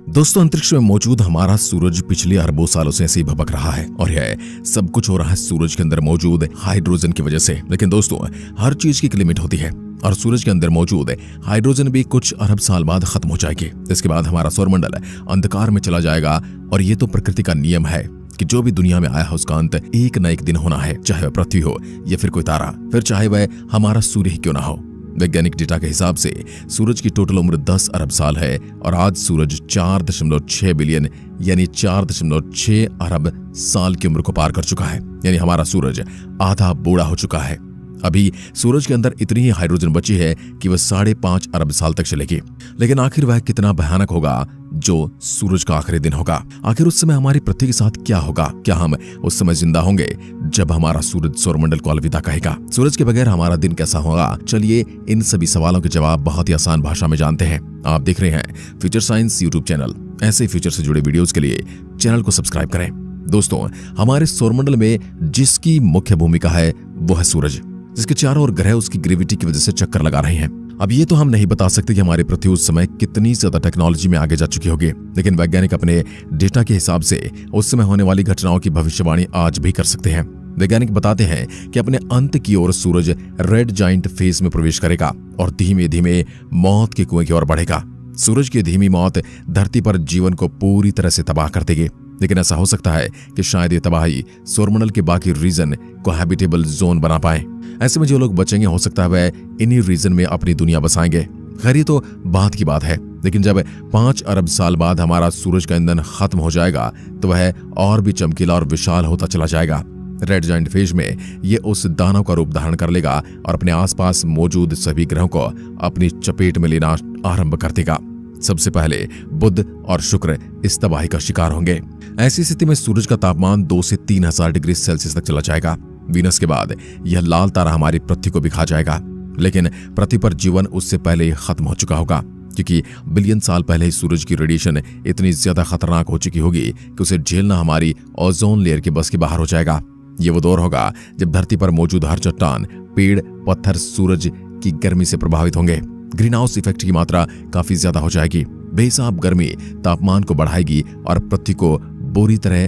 दोस्तों, अंतरिक्ष में मौजूद हमारा सूरज पिछले अरबों सालों से ऐसे ही भपक रहा है और यह सब कुछ हो रहा है सूरज के अंदर मौजूद हाइड्रोजन की वजह से। लेकिन दोस्तों, हर चीज की एक लिमिट होती है और सूरज के अंदर मौजूद हाइड्रोजन भी कुछ अरब साल बाद खत्म हो जाएगी। इसके बाद हमारा सौरमंडल अंधकार में चला जाएगा और ये तो प्रकृति का नियम है कि जो भी दुनिया में आया है उसका अंत एक न एक दिन होना है, चाहे वह पृथ्वी हो या फिर कोई तारा, फिर चाहे वह हमारा सूर्य ही क्यों ना हो। वैज्ञानिक डेटा के हिसाब से सूरज की टोटल उम्र 10 अरब साल है और आज सूरज 4.6 बिलियन यानी 4.6 अरब साल की उम्र को पार कर चुका है। यानी हमारा सूरज आधा बूढ़ा हो चुका है। अभी सूरज के अंदर इतनी ही हाइड्रोजन बची है कि वह 5.5 अरब साल तक चलेगी। लेकिन आखिर वह कितना भयानक होगा जो सूरज का आखिरी दिन होगा? आखिर उस समय हमारी पृथ्वी के साथ क्या होगा? क्या हम उस समय जिंदा होंगे जब हमारा सूरज सौरमंडल को अलविदा कहेगा? सूरज के बगैर हमारा दिन कैसा होगा? चलिए इन सभी सवालों के जवाब बहुत ही आसान भाषा में जानते हैं। आप देख रहे हैं फ्यूचर साइंस यूट्यूब चैनल। ऐसे फ्यूचर से जुड़े वीडियोस के लिए चैनल को सब्सक्राइब करें। दोस्तों, हमारे सौरमंडल में जिसकी मुख्य भूमिका है वो है सूरज, जिसके चारों ओर ग्रह उसकी ग्रेविटी की वजह से चक्कर लगा रहे हैं। अब ये तो हम नहीं बता सकते कि हमारी पृथ्वी उस समय कितनी ज्यादा टेक्नोलॉजी में आगे जा चुकी होगी, लेकिन वैज्ञानिक अपने डेटा के हिसाब से उस समय होने वाली घटनाओं की भविष्यवाणी आज भी कर सकते हैं। वैज्ञानिक बताते हैं कि अपने अंत की ओर सूरज रेड जाइंट फेज में प्रवेश करेगा और धीमे धीमे मौत के कुएं की ओर बढ़ेगा। सूरज की धीमी मौत धरती पर जीवन को पूरी तरह से तबाह कर देगी, लेकिन ऐसा हो सकता है कि शायद ये तबाही सौरमंडल के बाकी रीजन को हैबिटेबल जोन बना पाए। ऐसे में जो लोग बचेंगे हो सकता है वह इन्हीं रीजन में अपनी दुनिया बसाएंगे। खैर, ये तो बात की बात है, लेकिन जब 5 अरब साल बाद हमारा सूरज का ईंधन खत्म हो जाएगा तो वह और भी चमकीला और विशाल होता चला जाएगा। रेड जाइंट फेज में ये उस दानव का रूप धारण कर लेगा और अपने आसपास मौजूद सभी ग्रहों को अपनी चपेट में लेना आरंभ कर देगा। सबसे पहले बुध और शुक्र इस तबाही का शिकार होंगे। ऐसी स्थिति में सूरज का तापमान 2 से 3 हजार डिग्री सेल्सियस तक चला जाएगा। वीनस के बाद यह लाल तारा हमारी पृथ्वी को भी खा जाएगा, लेकिन पृथ्वी पर जीवन उससे पहले ही खत्म हो चुका होगा, क्योंकि बिलियन साल पहले ही सूरज की रेडिएशन इतनी ज्यादा खतरनाक हो चुकी होगी कि उसे झेलना हमारी ओजोन लेयर के बस के बाहर हो जाएगा। ये वो दौर होगा जब धरती पर मौजूद हर चट्टान, पेड़, पत्थर सूरज की गर्मी से प्रभावित होंगे। ग्रीन हाउस इफेक्ट की मात्रा काफी ज्यादा हो जाएगी। बेहिसाब गर्मी तापमान को बढ़ाएगी और पृथ्वी को बुरी तरह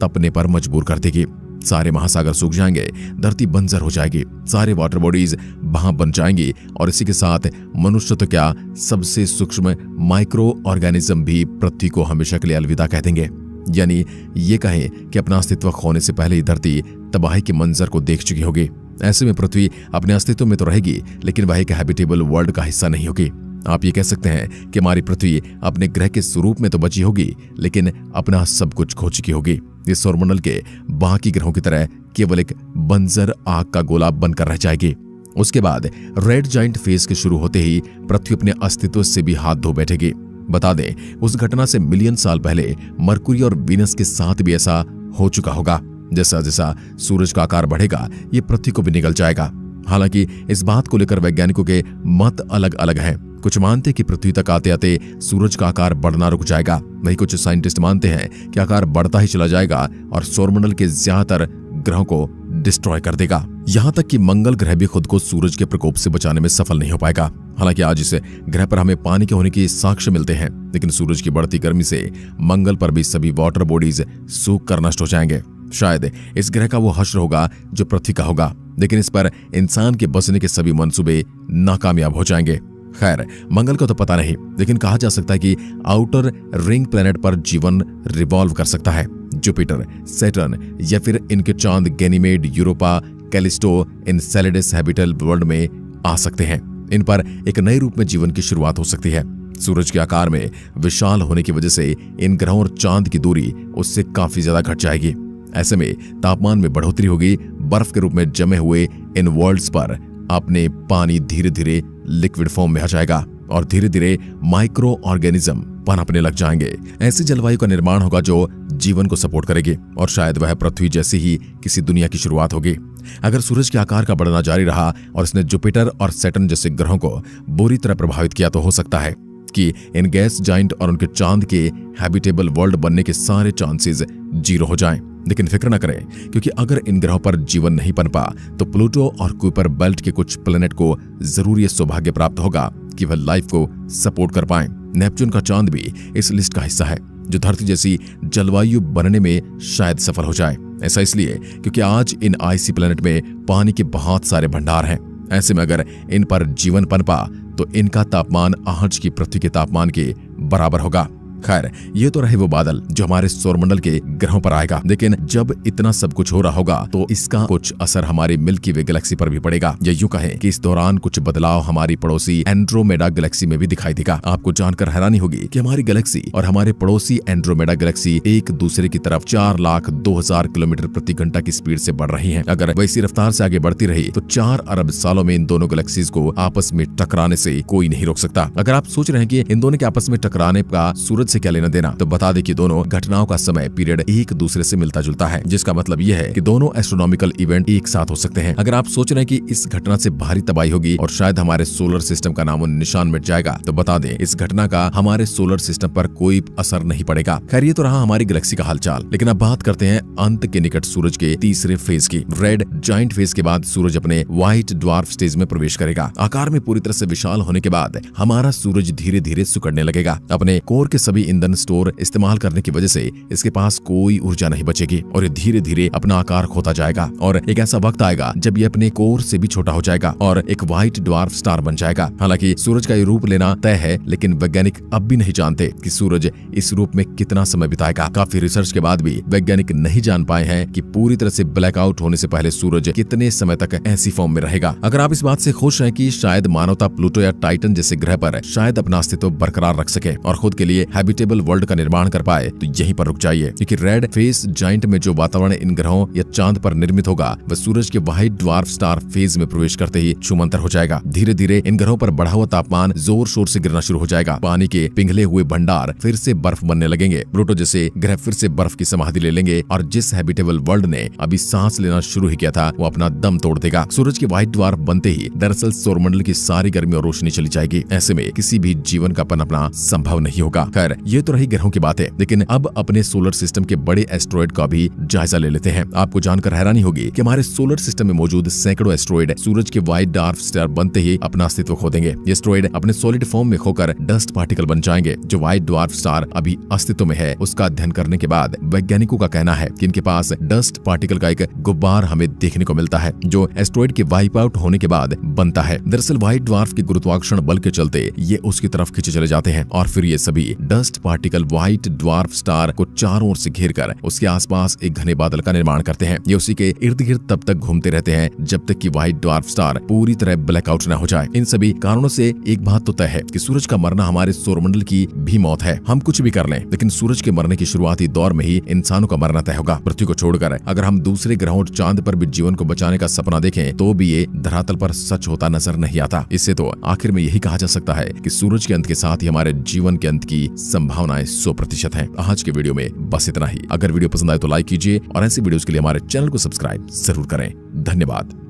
तपने पर मजबूर कर देगी। सारे महासागर सूख जाएंगे, धरती बंजर हो जाएगी, सारे वाटर बॉडीज भाप बन जाएंगी और इसी के साथ मनुष्य तो क्या, सबसे सूक्ष्म माइक्रो ऑर्गेनिज्म भी पृथ्वी को हमेशा के लिए अलविदा कह देंगे। यानी ये कहें कि अपना अस्तित्व खोने से पहले ही धरती तबाही के मंजर को देख चुकी होगी। ऐसे में पृथ्वी अपने अस्तित्व में तो रहेगी, लेकिन वह एक हैबिटेबल वर्ल्ड का हिस्सा नहीं होगी। आप ये कह सकते हैं कि हमारी पृथ्वी अपने ग्रह के स्वरूप में तो बची होगी, लेकिन अपना सब कुछ खो चुकी होगी। इस सौरमंडल के बाकी ग्रहों की तरह केवल एक बंजर आग का गोला बनकर रह जाएगी। उसके बाद रेड जाइंट फेज के शुरू होते ही पृथ्वी अपने अस्तित्व से भी हाथ धो बैठेगी। बता दें, उस घटना से मिलियन साल पहले मरकुरी और वीनस के साथ भी ऐसा हो चुका होगा। जैसा जैसा सूरज का आकार बढ़ेगा ये पृथ्वी को भी निगल जाएगा। हालांकि इस बात को लेकर वैज्ञानिकों के मत अलग अलग हैं। कुछ मानते हैं कि पृथ्वी तक आते आते सूरज का आकार बढ़ना रुक जाएगा, वहीं कुछ साइंटिस्ट मानते हैं कि आकार बढ़ता ही चला जाएगा और सौरमंडल के ज्यादातर ग्रहों को डिस्ट्रॉय कर देगा। यहां तक कि मंगल ग्रह भी खुद को सूरज के प्रकोप से बचाने में सफल नहीं हो पाएगा। हालांकि आज इस ग्रह पर हमें पानी के होने के साक्ष्य मिलते हैं, लेकिन सूरज की बढ़ती गर्मी से मंगल पर भी सभी वाटर बॉडीज सूख कर नष्ट हो जाएंगे। शायद इस ग्रह का वो हश्र होगा जो पृथ्वी का होगा, लेकिन इस पर इंसान के बसने के सभी मंसूबे नाकामयाब हो जाएंगे। खैर, मंगल को तो पता नहीं, लेकिन कहा जा सकता है कि आउटर रिंग प्लेनेट पर जीवन रिवॉल्व कर सकता है। जुपिटर, सैटर्न या फिर इनके चांद Ganymede, Europa, Callisto, Enceladus habitable world में आ सकते हैं। इन पर एक नए रूप में जीवन की शुरुआत हो सकती है। सूरज के आकार में विशाल होने की वजह से इन ग्रहों और चांद की दूरी उससे काफी ज्यादा घट जाएगी। ऐसे में तापमान में बढ़ोतरी होगी। बर्फ के रूप में जमे हुए इन वर्ल्ड्स पर अपने पानी धीरे धीरे लिक्विड फॉर्म में आ जाएगा और धीरे धीरे माइक्रो ऑर्गेनिज्म पनपने लग जाएंगे। ऐसी जलवायु का निर्माण होगा जो जीवन को सपोर्ट करेगी और शायद वह पृथ्वी जैसी ही किसी दुनिया की शुरुआत होगी। अगर सूरज के आकार का बढ़ना जारी रहा और इसने जुपिटर और सैटर्न जैसे ग्रहों को बुरी तरह प्रभावित किया तो हो सकता है कि इन गैस जाइंट और उनके चांद के हैबिटेबल वर्ल्ड बनने के सारे चांसेस 0 हो जाएं। लेकिन फिक्र न करें, क्योंकि अगर इन ग्रहों पर जीवन नहीं पनपा तो प्लूटो और कुइपर बेल्ट के कुछ प्लेनेट को जरूर ये सौभाग्य प्राप्त होगा कि वह लाइफ को सपोर्ट कर पाएं। नेपच्यून का चांद भी इस लिस्ट का हिस्सा है, जो धरती जैसी जलवायु बनने में शायद सफल हो जाए। ऐसा इसलिए क्योंकि आज इन आइसी प्लेनेट में पानी के बहुत सारे भंडार हैं। ऐसे में अगर इन पर जीवन पनपा तो इनका तापमान आज की पृथ्वी के तापमान के बराबर होगा। खैर, ये तो रहे वो बादल जो हमारे सौरमंडल के ग्रहों पर आएगा, लेकिन जब इतना सब कुछ हो रहा होगा तो इसका कुछ असर हमारी मिल्की वे गैलेक्सी पर भी पड़ेगा। या यूं कहें कि इस दौरान कुछ बदलाव हमारी पड़ोसी एंड्रोमेडा गैलेक्सी में भी दिखाई देगा। आपको जानकर हैरानी होगी कि हमारी गैलेक्सी और हमारे पड़ोसी एंड्रोमेडा गैलेक्सी एक दूसरे की तरफ 4,02,000 किलोमीटर प्रति घंटा की स्पीड से बढ़ रही है। अगर वैसी रफ्तार से आगे बढ़ती रही तो 4 अरब सालों में इन दोनों गैलेक्सीज को आपस में टकराने से कोई नहीं रोक सकता। अगर आप सोच रहे हैं कि इन दोनों के आपस में टकराने का सूरज से क्या लेना देना, तो बता दें कि दोनों घटनाओं का समय पीरियड एक दूसरे से मिलता जुलता है, जिसका मतलब यह है कि दोनों एस्ट्रोनॉमिकल इवेंट एक साथ हो सकते हैं। अगर आप सोच रहे हैं कि इस घटना से भारी तबाही होगी और शायद हमारे सोलर सिस्टम का नामो निशान मिट जाएगा, तो बता दें इस घटना का हमारे सोलर सिस्टम पर कोई असर नहीं पड़ेगा। खैर, ये तो रहा हमारी गैलेक्सी का हालचाल, लेकिन अब बात करते हैं अंत के निकट सूरज के तीसरे फेज की। रेड जाइंट फेज के बाद सूरज अपने व्हाइट ड्वार्फ स्टेज में प्रवेश करेगा। आकार में पूरी तरह से विशाल होने के बाद हमारा सूरज धीरे धीरे सिकुड़ने लगेगा। अपने कोर के सभी ईंधन स्टोर इस्तेमाल करने की वजह से इसके पास कोई ऊर्जा नहीं बचेगी और ये धीरे धीरे अपना आकार खोता जाएगा और एक ऐसा वक्त आएगा जब ये अपने कोर से भी छोटा हो जाएगा और एक व्हाइट ड्वार्फ स्टार बन जाएगा। हालांकि सूरज का ये रूप लेना तय है, लेकिन वैज्ञानिक अब भी नहीं जानते कि सूरज इस रूप में कितना समय बिताएगा। काफी रिसर्च के बाद भी वैज्ञानिक नहीं जान पाए हैं कि पूरी तरह से ब्लैकआउट होने से पहले सूरज कितने समय तक ऐसी फॉर्म में रहेगा। अगर आप इस बात से खुश हैं कि शायद मानवता प्लूटो या टाइटन जैसे ग्रह पर शायद अपना अस्तित्व बरकरार रख सके और खुद के लिए हैबिटेबल वर्ल्ड का निर्माण कर पाए, तो यहीं पर रुक जाइए, क्योंकि रेड फेस जाइंट में जो वातावरण इन ग्रहों या चांद पर निर्मित होगा वह सूरज के व्हाइट ड्वार्फ स्टार फेज में प्रवेश करते ही छूमंतर हो जाएगा। धीरे धीरे इन ग्रहों पर बढ़ा हुआ तापमान जोर शोर से गिरना शुरू हो जाएगा। पानी के पिघले हुए भंडार फिर से बर्फ बनने लगेंगे। प्लूटो जैसे ग्रह फिर से बर्फ की समाधि ले लेंगे और जिस हैबिटेबल वर्ल्ड ने अभी सांस लेना शुरू ही किया था वो अपना दम तोड़ देगा। सूरज के व्हाइट ड्वार्फ बनते ही दरअसल सौरमंडल की सारी गर्मी और रोशनी चली जाएगी। ऐसे में किसी भी जीवन का पनपना संभव नहीं होगा। खैर, ये तो रही ग्रहों की बातें, लेकिन अब अपने सोलर सिस्टम के बड़े एस्ट्रॉइड का भी जायजा ले लेते हैं। आपको जानकर हैरानी होगी कि हमारे सोलर सिस्टम में मौजूद सैकड़ों एस्ट्रॉइड सूरज के व्हाइट ड्वार्फ स्टार बनते ही अपना अस्तित्व खो देंगे। ये एस्ट्रॉइड अपने सॉलिड फॉर्म में खोकर डस्ट पार्टिकल बन जाएंगे। जो व्हाइट ड्वार्फ स्टार अभी अस्तित्व में है उसका अध्ययन करने के बाद वैज्ञानिकों का कहना है कि इनके पास डस्ट पार्टिकल का एक गुब्बार हमें देखने को मिलता है जो एस्ट्रॉइड के वाइप आउट होने के बाद बनता है। दरअसल व्हाइट ड्वार्फ के गुरुत्वाकर्षण बल के चलते ये उसकी तरफ खींचे चले जाते हैं और फिर ये सभी dust particle white dwarf star को चारों ओर से घेर कर उसके आसपास एक घने बादल का निर्माण करते हैं। ये उसी के इर्द गिर्द तब तक घूमते रहते हैं जब तक कि व्हाइट ड्वार्फ स्टार पूरी तरह ब्लैकआउट न हो जाए। इन सभी कारणों से एक बात तो तय है कि सूरज का मरना हमारे सौरमंडल की भी मौत है। हम कुछ भी कर लें, लेकिन सूरज के मरने की शुरुआती दौर में ही इंसानों का मरना तय होगा। पृथ्वी को छोड़कर अगर हम दूसरे ग्रहों और चांद पर भी जीवन को बचाने का सपना देखें तो भी ये धरातल पर सच होता नजर नहीं आता। इससे तो आखिर में यही कहा जा सकता है कि सूरज के अंत के साथ ही हमारे जीवन के अंत की संभावनाएं 100% है। आज के वीडियो में बस इतना ही। अगर वीडियो पसंद आए तो लाइक कीजिए और ऐसी वीडियोस के लिए हमारे चैनल को सब्सक्राइब जरूर करें। धन्यवाद।